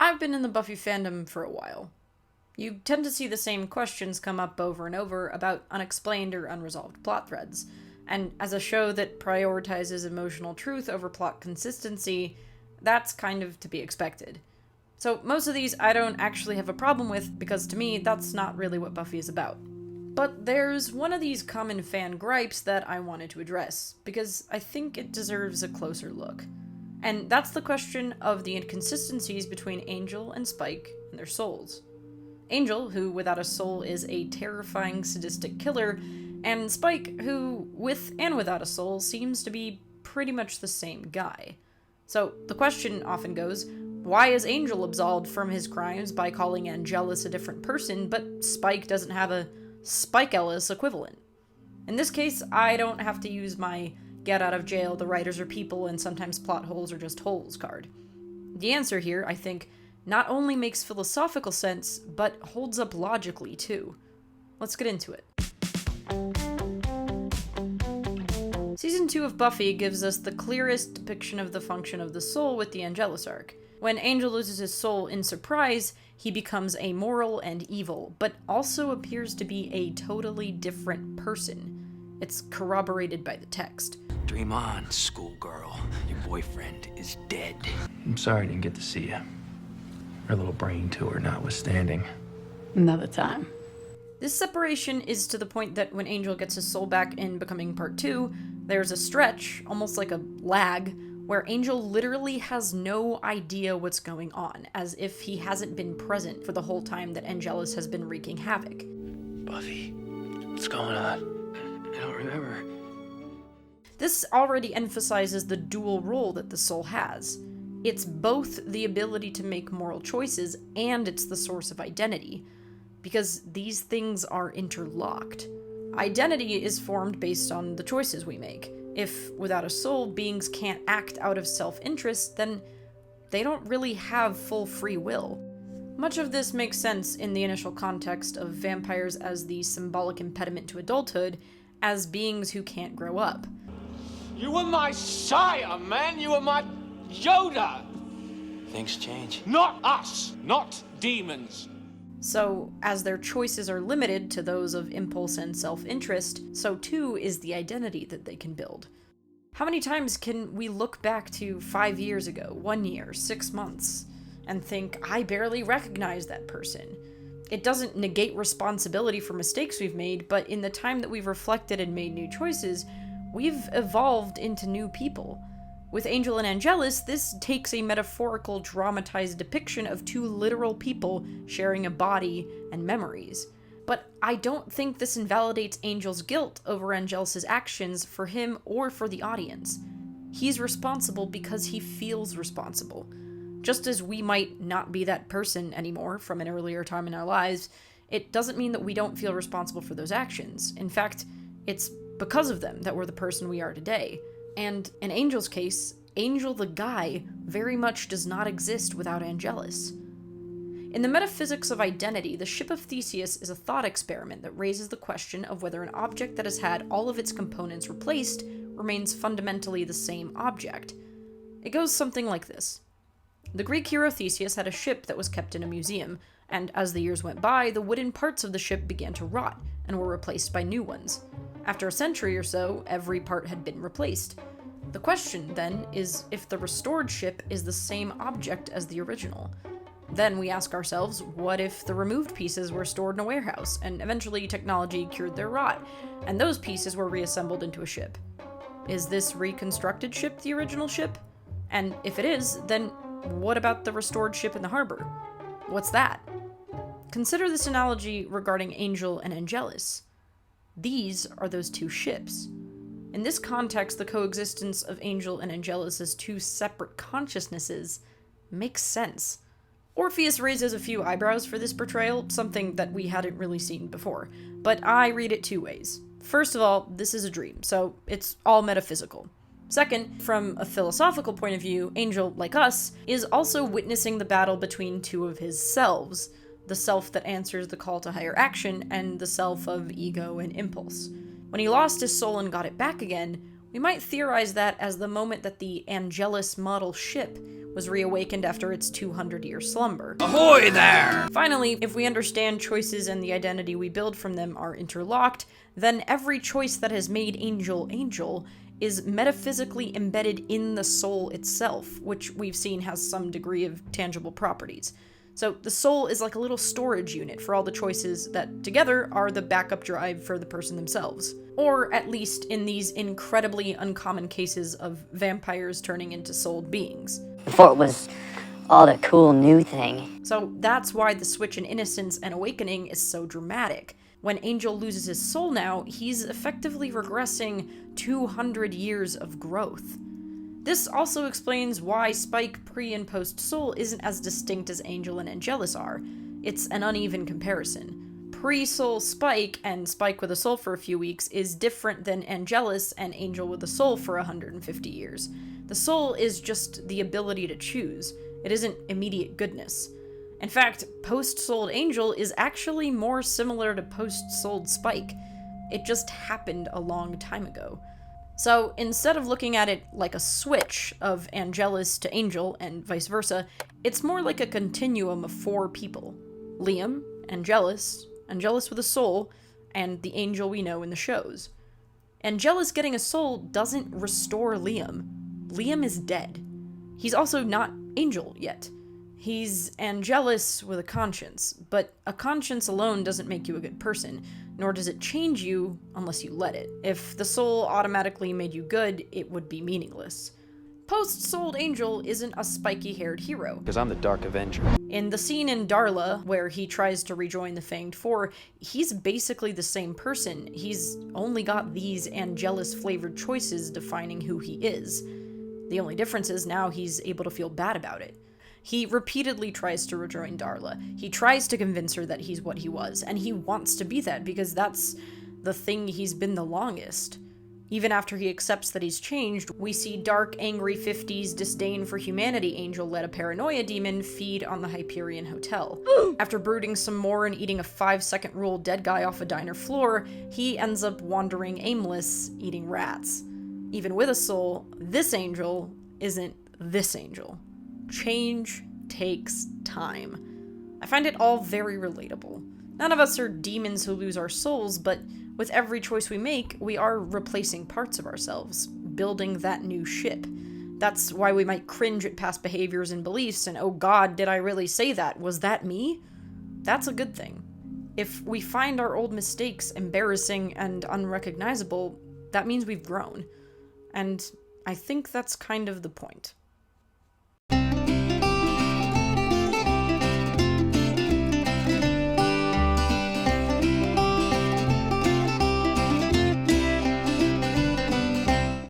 I've been in the Buffy fandom for a while. You tend to see the same questions come up over and over about unexplained or unresolved plot threads. And as a show that prioritizes emotional truth over plot consistency, that's kind of to be expected. So most of these I don't actually have a problem with, because to me, that's not really what Buffy is about. But there's one of these common fan gripes that I wanted to address, because I think it deserves a closer look. And that's the question of the inconsistencies between Angel and Spike and their souls. Angel, who without a soul is a terrifying sadistic killer, and Spike, who with and without a soul seems to be pretty much the same guy. So the question often goes, why is Angel absolved from his crimes by calling Angelus a different person, but Spike doesn't have a Spike Ellis equivalent? In this case, I don't have to use my get out of jail, the writers are people, and sometimes plot holes are just holes card. The answer here, I think, not only makes philosophical sense, but holds up logically too. Let's get into it. Season 2 of Buffy gives us the clearest depiction of the function of the soul with the Angelus arc. When Angel loses his soul in Surprise, he becomes amoral and evil, but also appears to be a totally different person. It's corroborated by the text. Dream on, schoolgirl. Your boyfriend is dead. I'm sorry I didn't get to see you. Our little brain tour notwithstanding. Another time. This separation is to the point that when Angel gets his soul back in Becoming Part 2, there's a stretch, almost like a lag, where Angel literally has no idea what's going on, as if he hasn't been present for the whole time that Angelus has been wreaking havoc. Buffy, what's going on? I don't remember. This already emphasizes the dual role that the soul has. It's both the ability to make moral choices, and it's the source of identity, because these things are interlocked. Identity is formed based on the choices we make. If, without a soul, beings can't act out of self-interest, then they don't really have full free will. Much of this makes sense in the initial context of vampires as the symbolic impediment to adulthood, as beings who can't grow up. You were my sire, man! You were my Yoda! Things change. Not us! Not demons! So, as their choices are limited to those of impulse and self-interest, so too is the identity that they can build. How many times can we look back to 5 years ago, 1 year, 6 months, and think, I barely recognize that person? It doesn't negate responsibility for mistakes we've made, but in the time that we've reflected and made new choices, we've evolved into new people. With Angel and Angelus, this takes a metaphorical, dramatized depiction of two literal people sharing a body and memories. But I don't think this invalidates Angel's guilt over Angelus' actions for him or for the audience. He's responsible because he feels responsible. Just as we might not be that person anymore from an earlier time in our lives, it doesn't mean that we don't feel responsible for those actions. In fact, it's because of them that we're the person we are today. And in Angel's case, Angel the guy very much does not exist without Angelus. In the metaphysics of identity, the Ship of Theseus is a thought experiment that raises the question of whether an object that has had all of its components replaced remains fundamentally the same object. It goes something like this. The Greek hero Theseus had a ship that was kept in a museum, and as the years went by, the wooden parts of the ship began to rot and were replaced by new ones. After a century or so, every part had been replaced. The question, then, is if the restored ship is the same object as the original. Then we ask ourselves, what if the removed pieces were stored in a warehouse, and eventually technology cured their rot, and those pieces were reassembled into a ship? Is this reconstructed ship the original ship? And if it is, then what about the restored ship in the harbor? What's that? Consider this analogy regarding Angel and Angelus. These are those two ships. In this context, the coexistence of Angel and Angelus as two separate consciousnesses makes sense. Orpheus raises a few eyebrows for this portrayal, something that we hadn't really seen before, but I read it two ways. First of all, this is a dream, so it's all metaphysical. Second, from a philosophical point of view, Angel, like us, is also witnessing the battle between two of his selves, the self that answers the call to higher action, and the self of ego and impulse. When he lost his soul and got it back again, we might theorize that as the moment that the Angelus model ship was reawakened after its 200-year slumber. Ahoy there! Finally, if we understand choices and the identity we build from them are interlocked, then every choice that has made Angel Angel is metaphysically embedded in the soul itself, which we've seen has some degree of tangible properties. So the soul is like a little storage unit for all the choices that together are the backup drive for the person themselves. Or at least in these incredibly uncommon cases of vampires turning into souled beings. Before it was all the cool new thing. So that's why the switch in Innocence and Awakening is so dramatic. When Angel loses his soul now, he's effectively regressing 200 years of growth. This also explains why Spike pre- and post-Soul isn't as distinct as Angel and Angelus are. It's an uneven comparison. Pre-Soul Spike and Spike with a soul for a few weeks is different than Angelus and Angel with a soul for 150 years. The soul is just the ability to choose. It isn't immediate goodness. In fact, post-souled Angel is actually more similar to post-souled Spike. It just happened a long time ago. So instead of looking at it like a switch of Angelus to Angel and vice versa, it's more like a continuum of 4 people. Liam, Angelus with a soul, and the Angel we know in the shows. Angelus getting a soul doesn't restore Liam. Liam is dead. He's also not Angel yet. He's Angelus with a conscience, but a conscience alone doesn't make you a good person, nor does it change you unless you let it. If the soul automatically made you good, it would be meaningless. Post-souled Angel isn't a spiky-haired hero. Because I'm the Dark Avenger. In the scene in Darla, where he tries to rejoin the Fanged Four, he's basically the same person. He's only got these Angelus-flavored choices defining who he is. The only difference is now he's able to feel bad about it. He repeatedly tries to rejoin Darla. He tries to convince her that he's what he was, and he wants to be that because that's the thing he's been the longest. Even after he accepts that he's changed, we see dark, angry 50s disdain for humanity Angel let a paranoia demon feed on the Hyperion Hotel. After brooding some more and eating a 5-second rule dead guy off a diner floor, he ends up wandering aimless, eating rats. Even with a soul, this Angel isn't this Angel. Change takes time. I find it all very relatable. None of us are demons who lose our souls, but with every choice we make, we are replacing parts of ourselves, building that new ship. That's why we might cringe at past behaviors and beliefs, and oh god, did I really say that? Was that me? That's a good thing. If we find our old mistakes embarrassing and unrecognizable, that means we've grown. And I think that's kind of the point.